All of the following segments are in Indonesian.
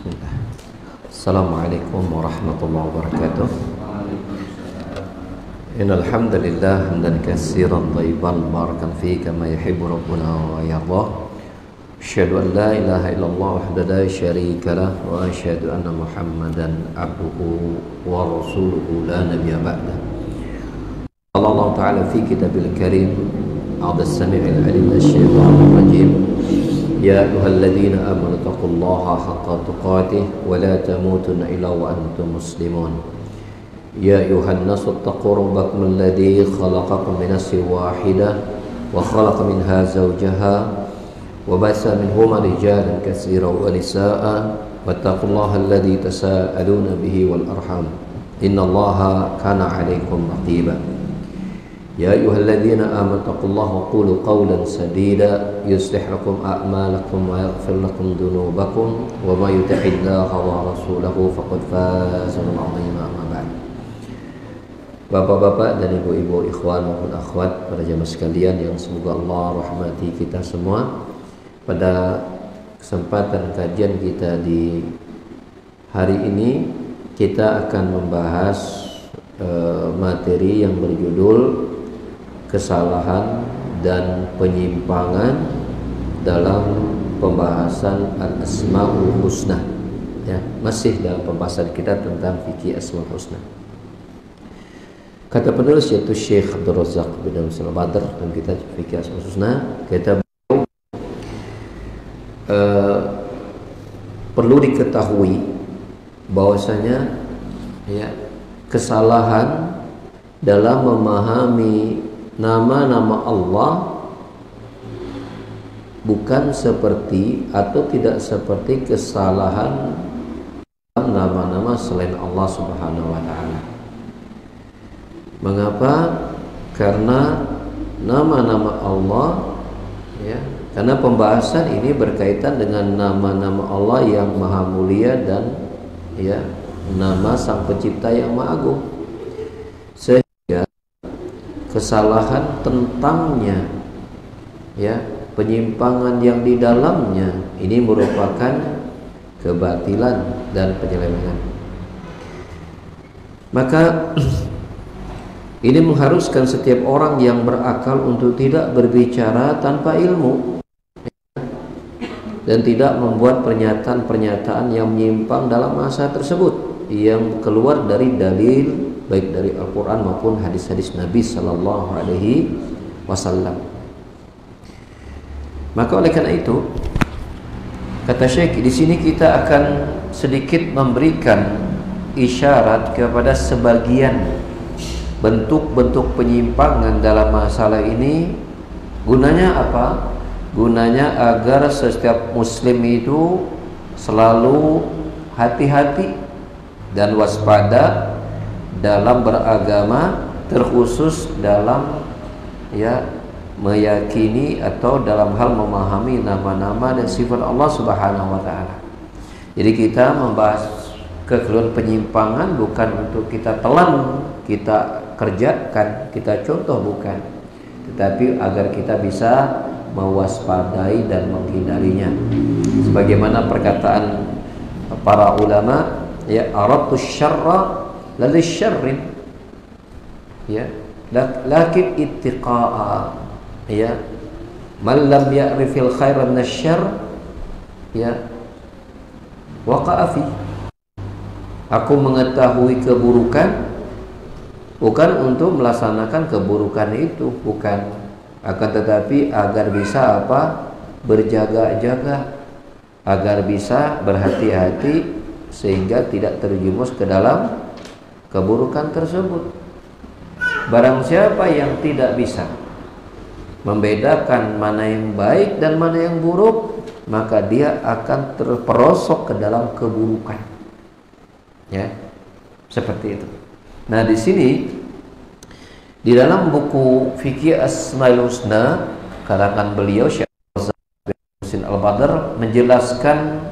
Bismillah. Assalamualaikum warahmatullahi wabarakatuh. Innal hamdalillah hamdan katsiran thayyiban barakan fihi kama yuhibbu rabbuna wa yardah. Asyhadu an la ilaha illallah wahdahu la syarika lah wa asyhadu anna Muhammadan abduhu wa rasuluhu la nabiyya ba'dah. Allah Ta'ala fi kitabil karim a'udzu samii'il 'alim minasyaitonir rajim. Ya ayyuhalladzina amanu taqullaha haqqa tuqatih wa la tamutunna illa wa antum muslimun. Ya ayyuhan nasu taqu rabbakum alladzi khalaqakum min nafsin wahidah wa khalaqa minha zawjaha wa bassa minhuma rijalan katsiran wa nisaa'a wattaqullaha alladzi tasaaluna bihi wal arham innallaha kana 'alaikum raqiba. Ya ayyuhalladzina amanu taqullaha wa qulu qawlan sadida yuslih lakum a'malakum wa yaghfir lakum dhunubakum wa may yuti'illaha wa rasulahu faqad faza fawzan 'azima. Amma ba'd. Bapak-bapak dan ibu-ibu, ikhwan maupun akhwat, para jamaah sekalian yang semoga Allah rahmati kita semua. Pada kesempatan kajian kita di hari ini kita akan membahas materi yang berjudul kesalahan dan penyimpangan dalam pembahasan al-asmaul husna, ya, masih dalam pembahasan kita tentang fikih asmaul husna. Kata penulis yaitu Syekh Abdul Razak bin Abdul Badr dalam kitab fikih asmaul husna, kita perlu diketahui bahwasanya, ya, kesalahan dalam memahami nama-nama Allah bukan seperti atau tidak seperti kesalahan dalam nama-nama selain Allah Subhanahu wa taala. Mengapa? Karena nama-nama Allah, ya, karena pembahasan ini berkaitan dengan nama-nama Allah yang maha mulia dan, ya, nama Sang Pencipta yang maha agung. Kesalahan tentangnya, ya, penyimpangan yang di dalamnya ini merupakan kebatilan dan penyelewengan. Maka ini mengharuskan setiap orang yang berakal untuk tidak berbicara tanpa ilmu, ya, dan tidak membuat pernyataan-pernyataan yang menyimpang dalam masa tersebut yang keluar dari dalil baik dari Al-Quran maupun hadis-hadis Nabi Sallallahu Alaihi Wasallam. Maka oleh karena itu, kata Syekh, di sini kita akan sedikit memberikan isyarat kepada sebagian bentuk-bentuk penyimpangan dalam masalah ini. Gunanya apa? Gunanya agar setiap muslim itu selalu hati-hati dan waspada dalam beragama, terkhusus dalam, ya, meyakini atau dalam hal memahami nama-nama dan sifat Allah Subhanahu wa taala. Jadi kita membahas kekeliruan penyimpangan bukan untuk kita telan, kita kerjakan, kita contoh, bukan, tetapi agar kita bisa mewaspadai dan menghindarinya. Sebagaimana perkataan para ulama, ya, aradtu syarra lalu syarrin, ya, lakin ittiqa'a, ya, man lam ya'rifil khaira minasyarr, ya, waqa'a fi. Aku mengetahui keburukan bukan untuk melaksanakan keburukan itu, bukan, akan tetapi agar bisa apa? Berjaga-jaga, agar bisa berhati-hati sehingga tidak terjerumus ke dalam keburukan tersebut. Barang siapa yang tidak bisa membedakan mana yang baik dan mana yang buruk, maka dia akan terperosok ke dalam keburukan, ya, seperti itu. Nah, di sini di dalam buku Fikih Asmaul Husna karangan beliau Syekh Al-Badr menjelaskan,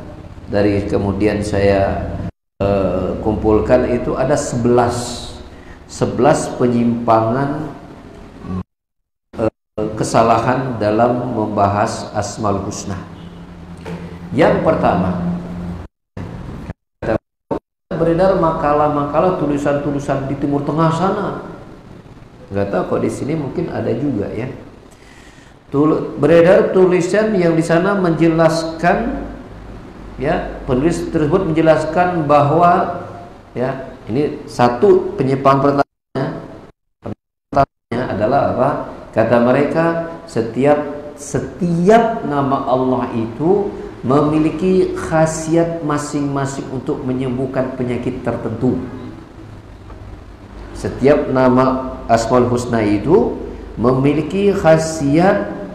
dari kemudian saya kumpulkan itu ada 11 penyimpangan kesalahan dalam membahas Asmaul Husna. Yang pertama, beredar makalah-makalah, tulisan-tulisan di Timur Tengah sana. Nggak tahu kok di sini mungkin ada juga ya. Beredar tulisan yang di sana menjelaskan, ya, penulis tersebut menjelaskan bahwa, ya, ini satu penyimpangan pertamanya adalah apa? Kata mereka, setiap nama Allah itu memiliki khasiat masing-masing untuk menyembuhkan penyakit tertentu. Setiap nama Asmaul Husna itu memiliki khasiat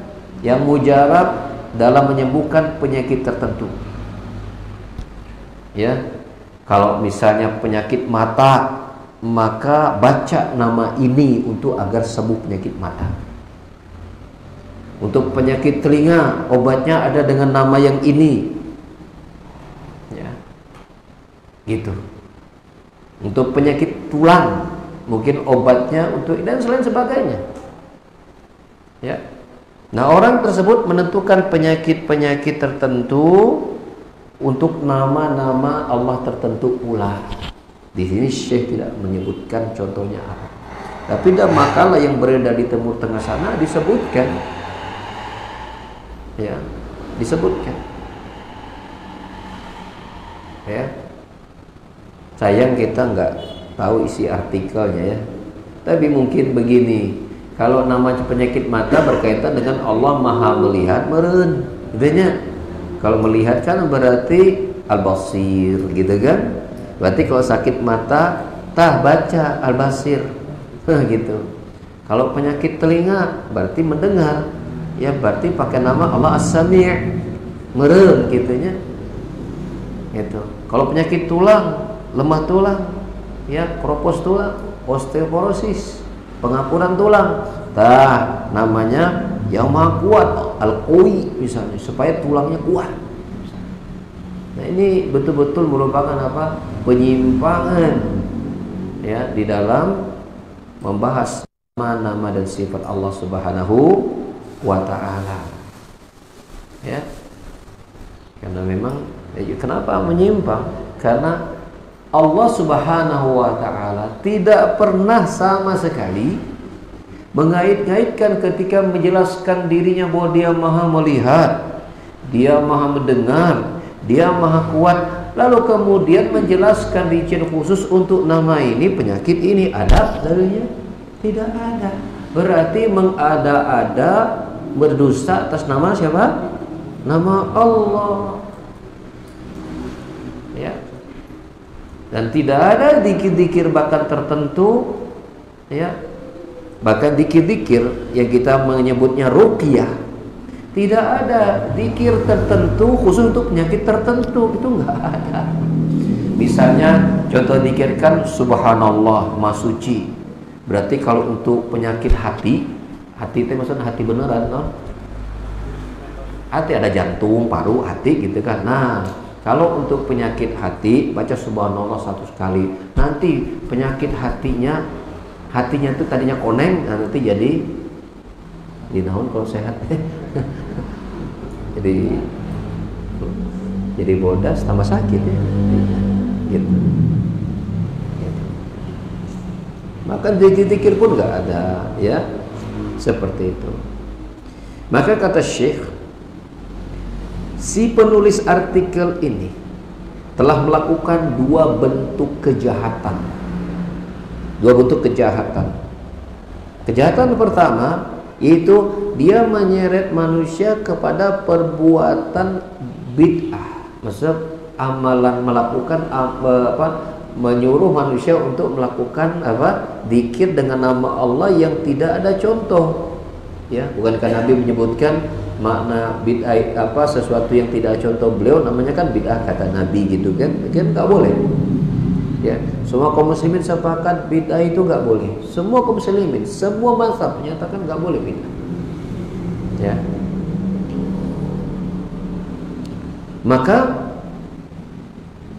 yang mujarab dalam menyembuhkan penyakit tertentu. Ya, kalau misalnya penyakit mata, maka baca nama ini untuk agar sembuh penyakit mata. Untuk penyakit telinga, obatnya ada dengan nama yang ini. Ya, gitu. Untuk penyakit tulang, mungkin obatnya untuk, dan selain sebagainya. Ya. Nah, orang tersebut menentukan penyakit-penyakit tertentu untuk nama-nama Allah tertentu pula. Di sini Syekh tidak menyebutkan contohnya apa. Tapi dalam makalah yang beredar di Timur Tengah sana disebutkan. Ya, disebutkan. Ya. Sayang kita nggak tahu isi artikelnya ya. Tapi mungkin begini. Kalau nama penyakit mata berkaitan dengan Allah Maha melihat, meren, gitu. Kalau melihat kan berarti Al-Basir, gitu kan? Berarti kalau sakit mata, baca Al-Basir, gitu. Kalau penyakit telinga, berarti mendengar, ya berarti pakai nama Allah As-Sami', meren, gitunya. Gitu. Kalau penyakit tulang, lemah tulang, ya kropos tulang, osteoporosis, pengapuran tulang, namanya yang maha kuat, Al-Qawi misalnya, supaya tulangnya kuat. Nah, ini betul-betul merupakan apa? Penyimpangan, ya, di dalam membahas nama-nama dan sifat Allah Subhanahu wa ta'ala. Ya. Karena memang, ya, kenapa menyimpang? Karena Allah Subhanahu wa ta'ala tidak pernah sama sekali mengait-ngaitkan ketika menjelaskan dirinya bahwa dia maha melihat, dia maha mendengar, dia maha kuat, lalu kemudian menjelaskan rincian khusus untuk nama ini, penyakit ini, ada darinya? Tidak ada. Berarti mengada-ada, berdusta atas nama siapa? Nama Allah. Ya. Dan tidak ada dikir-dikir bahkan tertentu, ya, bahkan dikir-dikir yang kita menyebutnya ruqyah, tidak ada dikir tertentu khusus untuk penyakit tertentu, itu nggak ada. Misalnya contoh dikirkan subhanallah, maha suci, berarti kalau untuk penyakit hati itu maksudnya hati beneran, no? Hati ada jantung, paru, hati gitu kan. Nah, kalau untuk penyakit hati, baca subhanallah 1 kali. Nanti penyakit hatinya itu tadinya koneng, nanti jadi dinaun kalau sehat. jadi bodas tambah sakit ya. Gitu. Maka zikir pun nggak ada, ya, seperti itu. Maka kata Syekh, si penulis artikel ini telah melakukan 2 bentuk kejahatan. 2 bentuk kejahatan. Kejahatan pertama yaitu dia menyeret manusia kepada perbuatan bid'ah. Maksudnya amalan, melakukan menyuruh manusia untuk melakukan zikir dengan nama Allah yang tidak ada contoh. Ya, bukankah Nabi menyebutkan makna bid'ah sesuatu yang tidak ada contoh beliau, namanya kan bid'ah kata Nabi, gitu kan? Kan nggak boleh. Ya, semua kaum muslimin sepakat bid'ah itu nggak boleh. Semua kaum muslimin, semua mazhab menyatakan nggak boleh bid'ah. Ya. Maka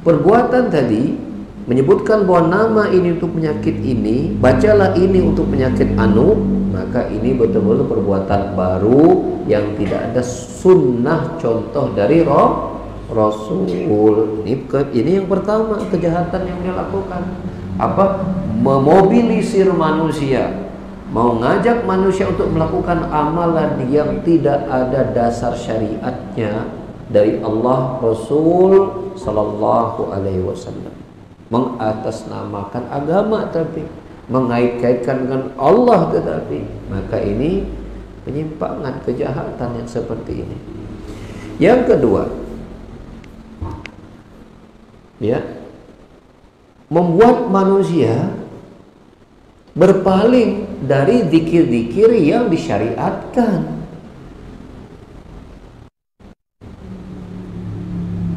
perbuatan tadi menyebutkan bahwa nama ini untuk penyakit ini, bacalah ini untuk penyakit anu, maka ini betul-betul perbuatan baru yang tidak ada sunnah contoh dari Rasul. Ini yang pertama kejahatan yang dia lakukan. Apa? Memobilisir manusia, mau ngajak manusia untuk melakukan amalan yang tidak ada dasar syariatnya dari Allah Rasul Sallallahu Alaihi Wasallam. Mengatasnamakan agama tapi mengait-kaitkan dengan Allah tetapi, maka ini penyimpangan, kejahatan yang seperti ini. Yang kedua, ya, membuat manusia berpaling dari zikir-zikir yang disyariatkan.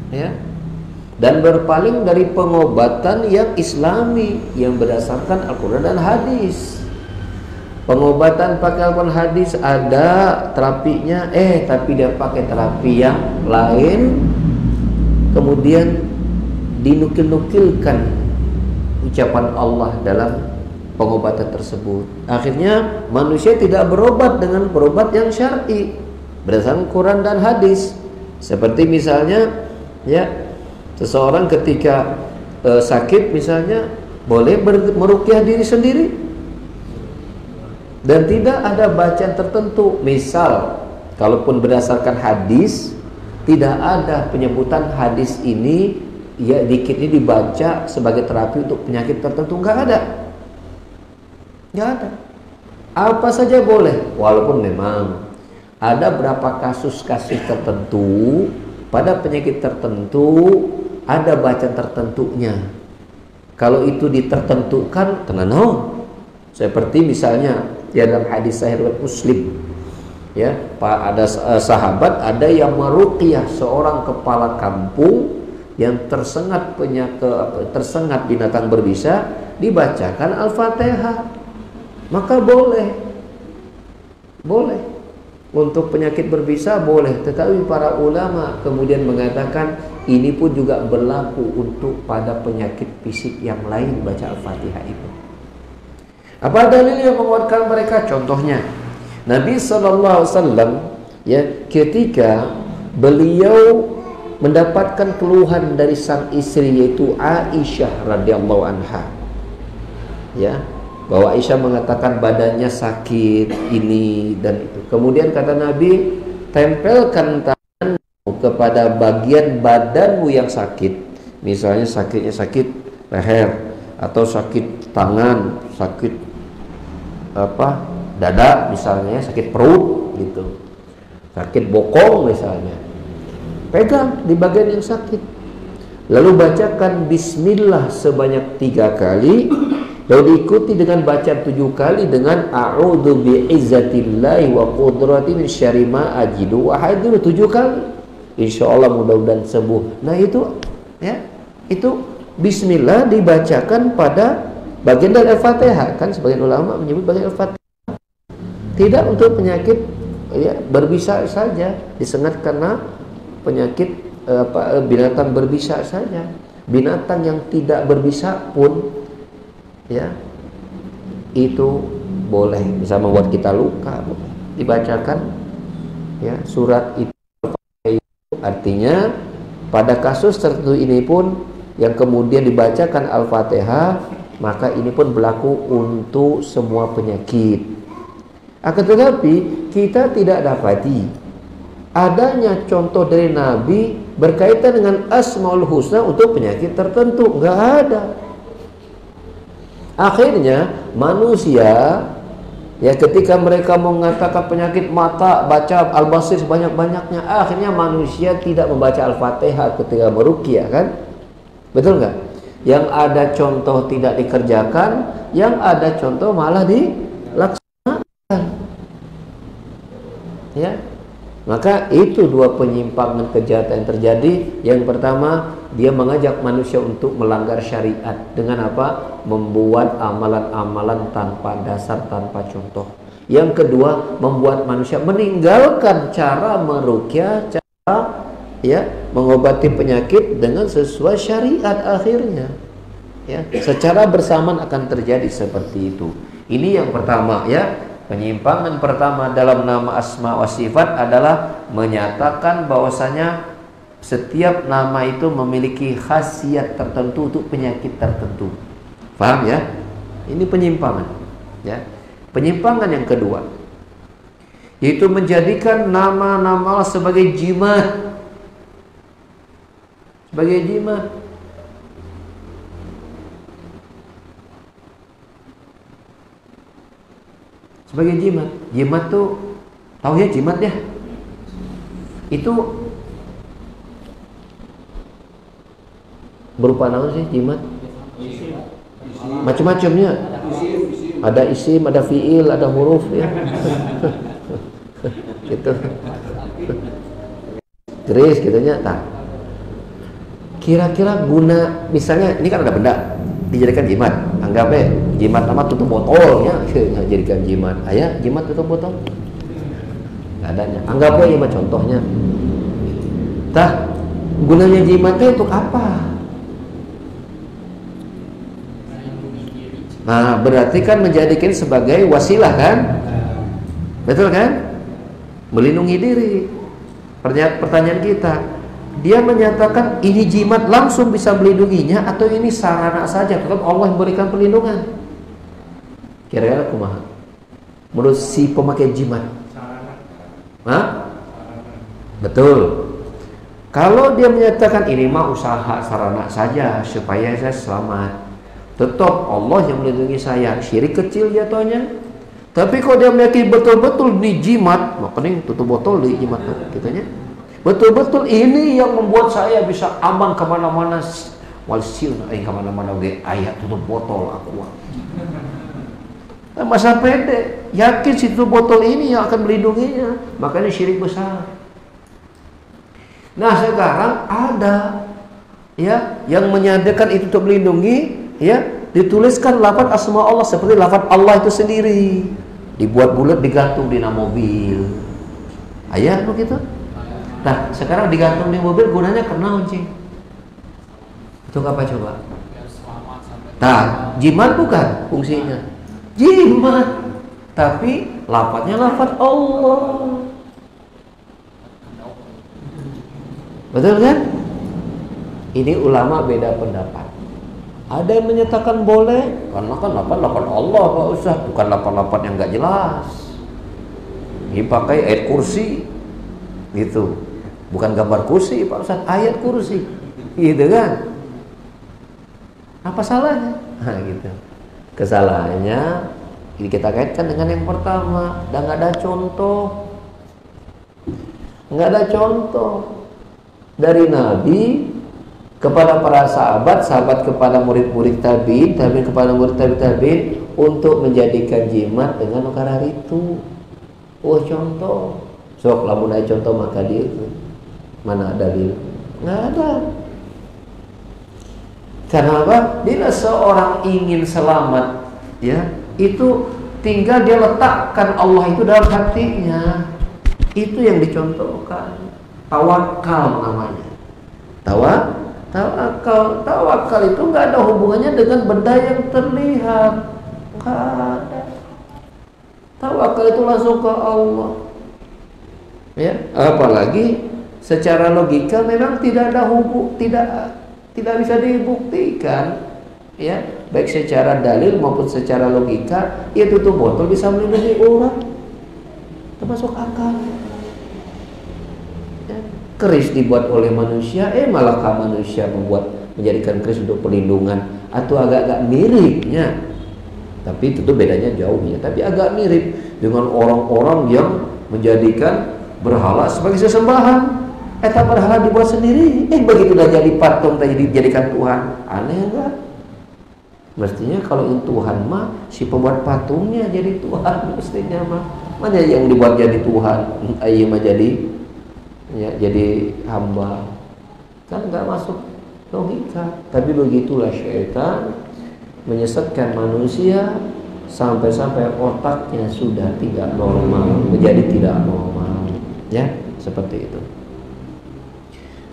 Ya. Dan berpaling dari pengobatan yang islami yang berdasarkan Al-Quran dan hadis. Pengobatan pakai Al-Quran hadis ada terapinya, tapi dia pakai terapi yang lain, kemudian dinukil-nukilkan ucapan Allah dalam pengobatan tersebut. Akhirnya manusia tidak berobat dengan berobat yang syar'i berdasarkan Quran dan hadis. Seperti misalnya, ya, seseorang ketika sakit misalnya boleh meruqyah diri sendiri dan tidak ada bacaan tertentu. Misal, kalaupun berdasarkan hadis, tidak ada penyebutan hadis ini, ya, dikit ini dibaca sebagai terapi untuk penyakit tertentu, nggak ada. Apa saja boleh, walaupun memang ada berapa kasus-kasus tertentu pada penyakit tertentu ada bacaan tertentunya. Kalau itu ditertentukan, tenang. Seperti misalnya ya dalam hadis sahih riwayat Muslim, ya, ada sahabat ada yang meruqyah seorang kepala kampung yang tersengat binatang berbisa, dibacakan Al-Fatihah, maka boleh untuk penyakit berbisa boleh. Tetapi para ulama kemudian mengatakan ini pun juga berlaku untuk pada penyakit fisik yang lain baca Al-Fatihah itu. Apa dalil yang menguatkan mereka? Contohnya Nabi SAW, ya, ketika beliau mendapatkan keluhan dari sang istri yaitu Aisyah radhiyallahu anha, ya, bahwa Aisyah mengatakan badannya sakit ini dan itu. Kemudian kata Nabi, tempelkan tanganmu kepada bagian badanmu yang sakit. Misalnya sakitnya sakit leher, atau sakit tangan, sakit dada misalnya, sakit perut gitu, sakit bokong misalnya. Pegang di bagian yang sakit, lalu bacakan bismillah sebanyak 3 kali, lalu diikuti dengan bacaan 7 kali dengan a'udzu bi'izzatillahi wa qudratihi min syarri ma ajidu wa hadiru 7 kali. Insyaallah mudah-mudahan sembuh. Nah itu, ya, itu bismillah dibacakan pada bagian dari Al-Fatihah. Kan sebagian ulama menyebut bagian Al-Fatihah. Tidak untuk penyakit, ya, berbisa saja, disengat karena penyakit binatang berbisa saja. Binatang yang tidak berbisa pun, ya, itu boleh, bisa membuat kita luka, dibacakan, ya, surat itu. Artinya pada kasus tertentu ini pun yang kemudian dibacakan Al-Fatihah, maka ini pun berlaku untuk semua penyakit. Akan tetapi kita tidak dapati adanya contoh dari Nabi berkaitan dengan Asmaul Husna untuk penyakit tertentu. Nggak ada. Akhirnya manusia, ya, ketika mereka mengatakan penyakit mata, baca Al-Basir sebanyak-banyaknya, akhirnya manusia tidak membaca Al-Fatihah ketika meruqyah, kan? Betul nggak? Yang ada contoh tidak dikerjakan, yang ada contoh malah dilaksanakan, ya. Maka itu dua penyimpangan kejahatan yang terjadi. Yang pertama, dia mengajak manusia untuk melanggar syariat dengan apa? Membuat amalan-amalan tanpa dasar, tanpa contoh. Yang kedua, membuat manusia meninggalkan cara meruqyah, cara, ya, mengobati penyakit dengan sesuai syariat akhirnya. Ya, secara bersamaan akan terjadi seperti itu. Ini yang pertama, ya. Penyimpangan pertama dalam nama asma wa sifat adalah menyatakan bahwasanya Setiap nama itu memiliki khasiat tertentu untuk penyakit tertentu. Paham ya? Ini penyimpangan. Ya. Penyimpangan yang kedua, yaitu menjadikan nama-nama Allah sebagai jimat. Sebagai jimat. Sebagai jimat. Jimat tuh, tahu ya jimat ya? Itu berupa apa sih jimat? Macam-macamnya. Ada isim, ada fiil, ada huruf ya. Gitu. Geris gitunya. Nah, kira-kira guna, misalnya ini kan ada benda dijadikan jimat. Anggap jimat nama tutup botol ya, jadikan jimat. Ayah jimat tutup botol. Gak adanya. Anggap jimat contohnya. Tah, gunanya jimatnya untuk apa? Nah, berarti kan menjadikan sebagai wasilah kan? Betul kan? Melindungi diri. Pertanyaan kita, dia menyatakan ini jimat langsung bisa melindunginya atau ini sarana saja? Kan Allah yang berikan perlindungan. Kira-kira kumaha? Menurut si pemakai jimat. Hah? Betul. Kalau dia menyatakan ini mah usaha sarana saja supaya saya selamat, tetap Allah yang melindungi saya. Syirik kecil jatuhnya. Tapi kalau dia meyakini betul-betul ini jimat, makanya tutup botol di jimat katanya. Betul-betul ini yang membuat saya bisa aman kemana-mana. Walsil kemana-mana ge ayat tutup botol aku. Masa pede, yakin si tutup botol ini yang akan melindunginya. Makanya syirik besar. Nah sekarang ada ya yang menyatakan itu untuk melindungi. Ya, dituliskan lafaz asma Allah seperti lafaz Allah itu sendiri, dibuat bulat digantung di mobil. Ayah begitu. Nah, sekarang digantung di mobil gunanya karena kunci. Itu apa coba? Nah, jimat bukan fungsinya. Jimat, tapi lafaznya lafaz Allah. Betul kan? Ini ulama beda pendapat. Ada yang menyatakan boleh, karena kan lapan Allah Pak Ustaz, bukan lapan yang nggak jelas. Ini pakai ayat kursi, gitu. Bukan gambar kursi Pak Ustaz, ayat kursi, gitu kan? Apa salahnya? Nah, gitu. Kesalahannya ini kita kaitkan dengan yang pertama, dan nggak ada contoh, dari Nabi kepada para sahabat, sahabat kepada murid-murid tabi'in, tabi'in kepada murid tabi'in untuk menjadikan jimat dengan perkara itu. Oh contoh, sok lamun aya contoh maka dia itu mana dalil? Nggak ada. Karena apa? Bila seorang ingin selamat, ya itu tinggal dia letakkan Allah itu dalam hatinya. Itu yang dicontohkan. Tawakal namanya. Tawakal itu nggak ada hubungannya dengan benda yang terlihat, nggak ada. Tawakal itu langsung ke Allah. Ya, apalagi secara logika memang tidak ada tidak bisa dibuktikan. Ya, baik secara dalil maupun secara logika, ya tutup botol bisa melindungi orang, termasuk akal. Keris dibuat oleh manusia, malah manusia menjadikan keris untuk perlindungan, atau agak-agak miripnya. Tapi itu bedanya jauh ya. Tapi agak mirip dengan orang-orang yang menjadikan berhala sebagai sesembahan. Eta berhala dibuat sendiri, begitu udah jadi patung tadi dijadikan Tuhan. Aneh enggak? Mestinya kalau ini Tuhan mah si pembuat patungnya jadi Tuhan mestinya mah. Mana yang dibuat jadi Tuhan? Ayo mah jadi hamba, kan nggak masuk logika. Tapi begitulah syaitan menyesatkan manusia sampai-sampai otaknya sudah tidak normal, menjadi tidak normal, ya seperti itu.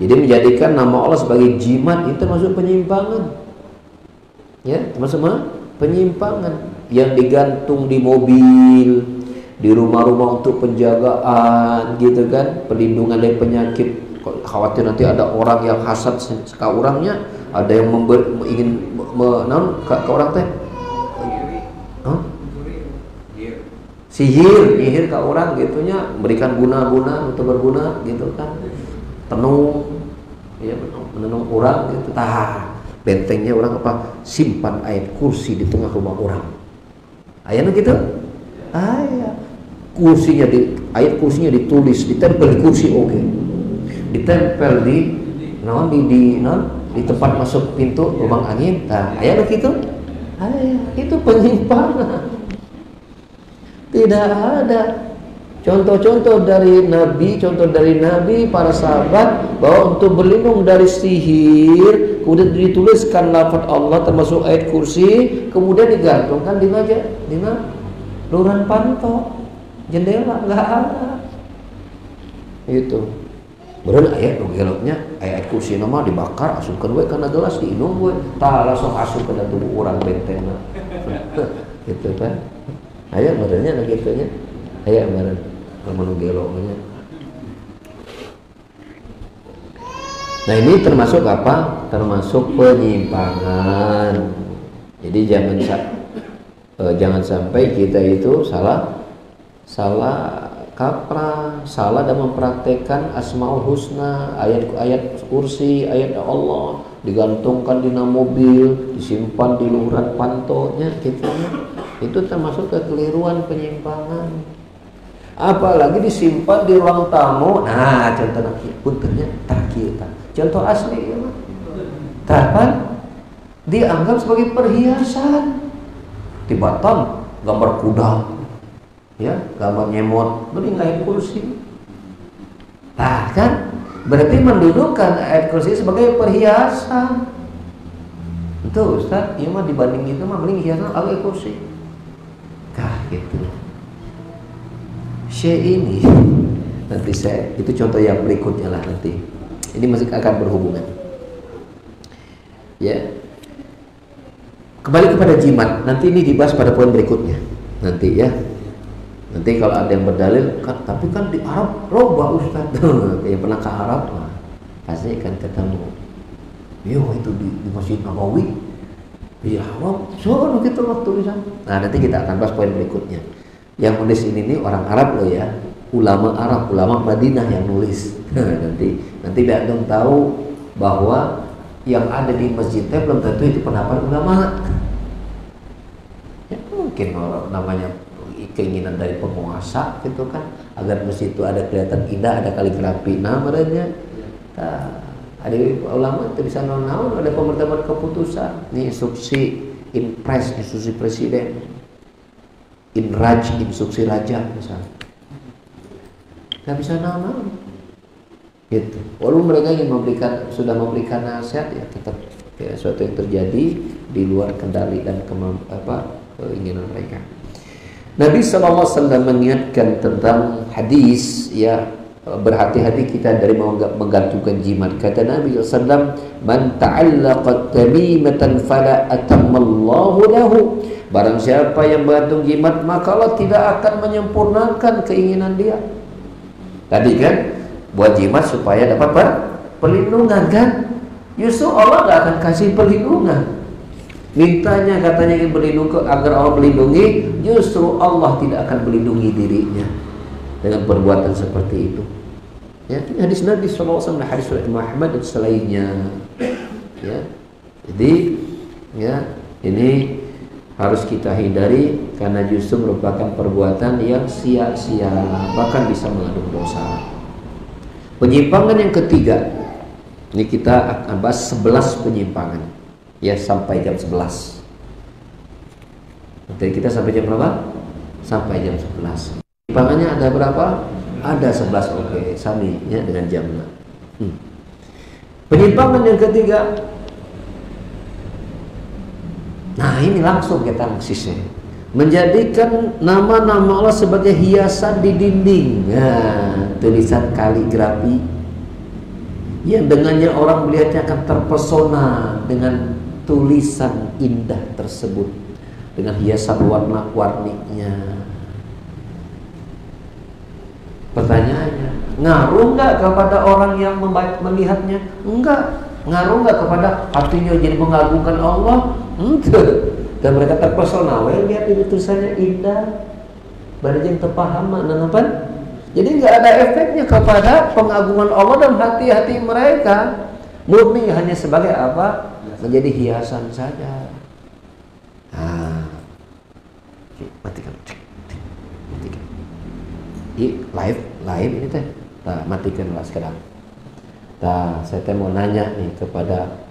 Jadi menjadikan nama Allah sebagai jimat itu termasuk penyimpangan, ya termasuk penyimpangan yang digantung di mobil, di rumah-rumah untuk penjagaan, gitu kan, perlindungan dari penyakit khawatir nanti ada orang yang hasad ke orangnya, ada yang ingin ke orang teh sihir ke orang gitunya, berikan guna-guna untuk berguna gitu kan, tenung ya, menenung orang gitu. Bentengnya orang apa, simpan ayat kursi di tengah rumah orang, ayatnya gitu. Ayat kursinya ditulis, ditempel di kursi, ditempel di tempat masuk pintu lubang angin. Ayat begitu. Itu penyimpangan. Tidak ada contoh-contoh dari Nabi, para sahabat, bahwa untuk berlindung dari sihir kemudian dituliskan lafaz Allah termasuk ayat kursi, kemudian digantungkan di luaran panto, jendela, nggak ada. Itu bener ayat geloknya, ayat kursi nama dibakar, asupkan we karena gelas diinum we, langsung asup ke tubuh orang bentengna. Gitu kan. Ayat benernya lah gitunya. Ayat bener kalau geloknya. Nah, ini termasuk apa? Termasuk penyimpangan. Jadi jangan sampai kita itu salah kaprah, salah dalam mempraktekkan Asmaul Husna, ayat kursi, ayat Allah digantungkan di mobil, disimpan di luaran pantonya gitu. Itu termasuk kekeliruan, penyimpangan. Apalagi disimpan di ruang tamu. Nah, contohnya puntennya takir. Contoh asli ya, Tapan dianggap sebagai perhiasan. Tibatan gambar kuda, ya, gambar nyemot, beli ayat kursi. Kan berarti mendudukan ayat kursi sebagai perhiasan. Itu Ustaz, iya mah dibanding itu mah beli hiasan ayat kursi. Gitu. Ini nanti itu contoh yang berikutnya lah nanti. Ini masih akan berhubungan. Ya. Kembali kepada jimat. Nanti ini dibahas pada poin berikutnya. Nanti ya. Nanti kalau ada yang berdalil, tapi kan di Arab roba Ustaz. Yang pernah ke Arab, pasti akan ketemu. Itu di Masjid Nabawi. Iya, soalnya gitu waktu di sana. Nah, nanti kita akan bahas poin berikutnya. Yang nulis ini orang Arab loh ya, ulama Arab, ulama Madinah yang nulis. nanti Bandung tahu bahwa yang ada di masjidnya belum tentu itu pendapat ulama. Ya mungkin namanya keinginan dari penguasa gitu kan, agar masjid itu ada kelihatan indah, ada kaligrafi namanya. Ada ulama itu bisa naon, ada pemberitahuan keputusan, ini instruksi impres, instruksi presiden, inraj, instruksi raja misalnya, nggak bisa naon, gitu. Walaupun mereka ingin sudah memberikan nasihat, ya tetap ya, sesuatu yang terjadi di luar kendali dan keinginan mereka. Nabi SAW mengingatkan tentang hadis, ya, berhati-hati kita dari menggantungkan jimat. Kata Nabi SAW, man ta'allaqa tamimatan fala atammallahu lahu. Barang siapa yang bergantung jimat, maka Allah tidak akan menyempurnakan keinginan dia. Tadi kan buat jimat supaya dapat perlindungan kan? Justru Allah gak akan kasih perlindungan. Mintanya katanya ingin berlindung agar Allah melindungi, justru Allah tidak akan melindungi dirinya dengan perbuatan seperti itu. Ya, ini hadis Nabi SAW, hadis Muhammad dan selainnya. Ya, jadi ya ini harus kita hindari karena justru merupakan perbuatan yang sia-sia, bahkan bisa mengandung dosa. Penyimpangan yang ketiga, ini kita akan bahas 11 penyimpangan, ya, sampai jam 11. Nanti kita sampai jam berapa? Sampai jam 11. Penyimpangannya ada berapa? Ada 11, oke, sami ya dengan jamnya. Penyimpangan yang ketiga. Nah, ini langsung kita maksisnya. Menjadikan nama-nama Allah sebagai hiasan di dinding. Nah, tulisan kaligrafi yang dengannya orang melihatnya akan terpesona dengan tulisan indah tersebut, dengan hiasan warna-warninya. Pertanyaannya, Ngaruh nggak kepada orang yang melihatnya? Enggak. Ngaruh nggak kepada hatinya jadi mengagungkan Allah? Enggak. Dan mereka terpesona, lihat ini tulisannya indah, barang terpaham apa? Jadi nggak ada efeknya kepada pengagungan Allah dalam hati-hati mereka. Murni hanya sebagai apa? Menjadi hiasan saja. Nah, matikan. Live ini teh. Nah, matikanlah sekarang. Nah, saya mau nanya nih kepada